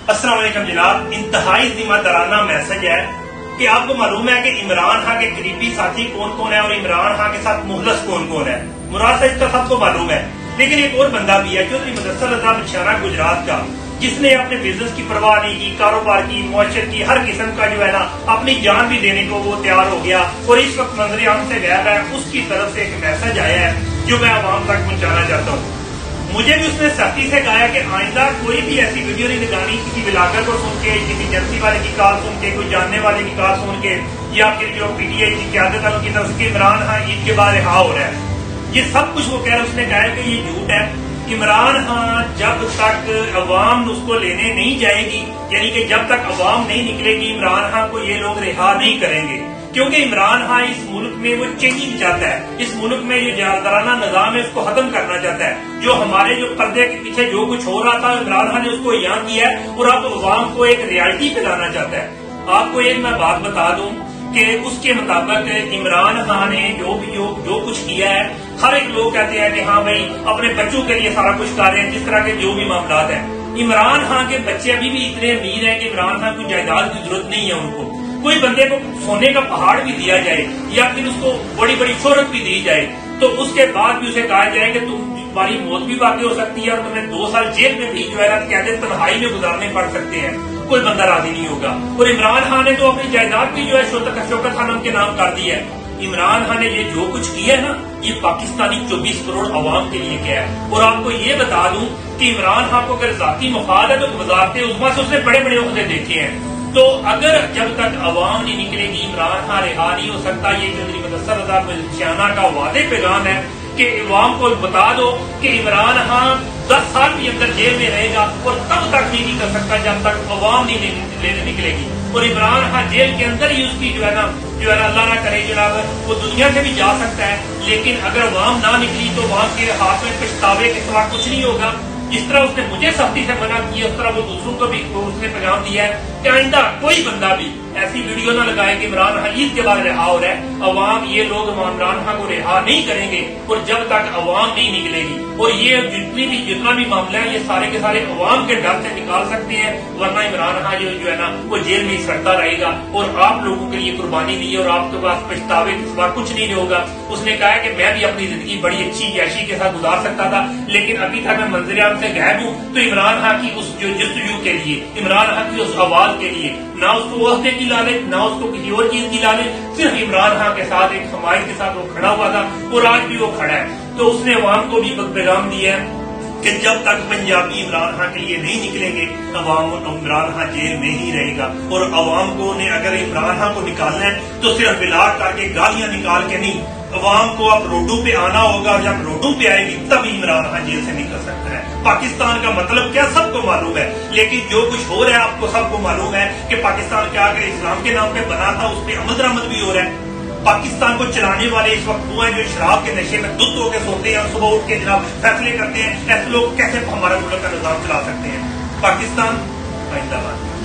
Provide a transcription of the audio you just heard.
अस्सलाम वालेकुम जनाब, इंतहाई जिम्मेदाराना मैसेज है कि आपको मालूम है कि इमरान खान के करीबी साथी कौन कौन है और इमरान खान के साथ मुखलस कौन कौन है। मुराद साहब का सबको मालूम है, लेकिन एक और बंदा भी है चौधरी मुदस्सिर रज़ा बिछाना गुजरात का, जिसने अपने बिजनेस की परवाह नहीं की, कारोबार की, मुआशरत की, हर किस्म का जो है ना अपनी जान भी देने को वो तैयार हो गया और इस वक्त मंजरे आम से गायब है। उसकी तरफ से एक मैसेज आया है जो मैं आवाम तक पहुंचाना चाहता हूँ। मुझे भी उसने सख्ती से कहा है कि आइंदा कोई भी ऐसी वीडियो नहीं लगानी किसी ब्लॉगर को सुन के, किसी एजेंसी वाले की कॉल सुन के, कोई जानने वाले की कॉल सुन के, या फिर जो पीटीआई की क्यादत है उनकी तरफ से इमरान खान ईद के बाद रिहा हो रहा है। ये सब कुछ वो कह रहा है। उसने कहा है कि ये झूठ है। इमरान खान जब तक अवाम उसको लेने नहीं जाएगी, यानी कि जब तक अवाम नहीं निकलेगी, इमरान खान को ये लोग रिहा नहीं करेंगे, क्योंकि इमरान खान इस मुल्क में वो चेंजिंग चाहता है। इस मुल्क में जो जारदाराना निजाम है उसको खत्म करना चाहता है। जो हमारे जो पर्दे के पीछे जो कुछ हो रहा था इमरान खान ने उसको यहाँ किया है और अब अवाम को एक रियलिटी पे लाना चाहता है। आपको एक मैं बात बता दूं कि उसके मुताबिक इमरान खान ने जो कुछ किया है, हर एक लोग कहते हैं कि हाँ भाई अपने बच्चों के लिए सारा कुछ कर रहे हैं, जिस तरह के जो भी मामला है। इमरान खान के बच्चे अभी भी इतने अमीर हैं कि इमरान खान को जायदाद की जरूरत नहीं है। उनको कोई बंदे को सोने का पहाड़ भी दिया जाए या फिर उसको बड़ी बड़ी शोहरत भी दी जाए तो उसके बाद भी उसे कहा जाए कि तुम्हारी मौत भी वाकई हो सकती है और तुम्हें 2 साल जेल में भी जो है ना कहते तन्हाई में गुजारने पड़ सकते हैं, कोई बंदा राजी नहीं होगा। और इमरान खान ने तो अपनी जायदाद भी जो है शौकत खानम के नाम कर दी है। इमरान खान ने ये जो कुछ किया है ना, ये पाकिस्तानी 24 करोड़ अवाम के लिए किया है। और आपको ये बता दूं कि इमरान खान को अगर जाती मुफाद है तो वज़ारत उज़्मा से उसने बड़े बड़े ओहदे देखे हैं। तो अगर जब तक अवाम नहीं निकलेगी इमरान खान रिहा नहीं हो सकता। ये चौधरी मुदस्सिर रज़ा बिछाना का वादे पैगाम है कि अवाम को बता दो कि इमरान खान 10 साल भी अंदर जेल में रहेगा और तब तक नहीं कर सकता जब तक अवाम नहीं लेने निकलेगी। और इमरान खान जेल के अंदर ही उसकी जो है ना अल्लाह ना करे जनाब वो दुनिया से भी जा सकता है, लेकिन अगर अवाम ना निकली तो अवाम के हाथ में पछतावे के सिवा कुछ नहीं होगा। जिस तरह उसने मुझे सख्ती से मना किया उस तरह वो दूसरों को भी उसने पैगाम दिया है कि आइंदा कोई बंदा भी ऐसी वीडियो ना लगाए कि इमरान खान ईद के बाद रिहा हो रहा है। अवाम ये लोग इमरान खान को रिहा नहीं करेंगे और जब तक अवाम नहीं निकलेगी। और ये जितना भी मामला है ये सारे के सारे अवाम के डर से निकाल सकते हैं, वरना इमरान खान जो है ना वो जेल में सड़ता रहेगा और आप लोगों के लिए कुर्बानी दी और आपके पास पछतावे के सिवा कुछ नहीं होगा। उसने कहा है कि मैं भी अपनी जिंदगी बड़ी अच्छी ऐशी के साथ गुजार सकता था, लेकिन अभी तक मैं मंजर से गायब हूँ। तो इमरान खान की उस जो जस्तजू के लिए, इमरान खान की उस आवाज के लिए, ना उसको ओहदे की लालच ना उसको किसी और चीज की लालच, सिर्फ इमरान खान के साथ एक समाज के साथ वो खड़ा हुआ था और आज भी वो खड़ा है। तो उसने अवाम को भी पैगाम दिया है कि जब तक पंजाबी इमरान खान के लिए नहीं निकलेंगे अवाम इमरान खान जेल में ही रहेगा। और अवाम को ने अगर इमरान खान को निकालना है तो सिर्फ बिलाट करके गालियां निकाल के नहीं, अवाम को अब रोडों पे आना होगा। जब रोडों पे आएगी तभी इमरान खान जेल से निकल सकता है। पाकिस्तान का मतलब क्या सबको मालूम है, लेकिन जो कुछ हो रहा है आपको सबको मालूम है कि पाकिस्तान क्या अगर इस्लाम के नाम पे बना था उस पर अमल दरामद भी हो रहा है। पाकिस्तान को चलाने वाले इस वक्त वो हैं जो शराब के नशे में धुत होकर सोते हैं और सुबह उठ के जनाब फैसले करते हैं। ऐसे लोग कैसे हमारा मुल्क का निजाम चला सकते हैं। पाकिस्तान जिंदाबाद।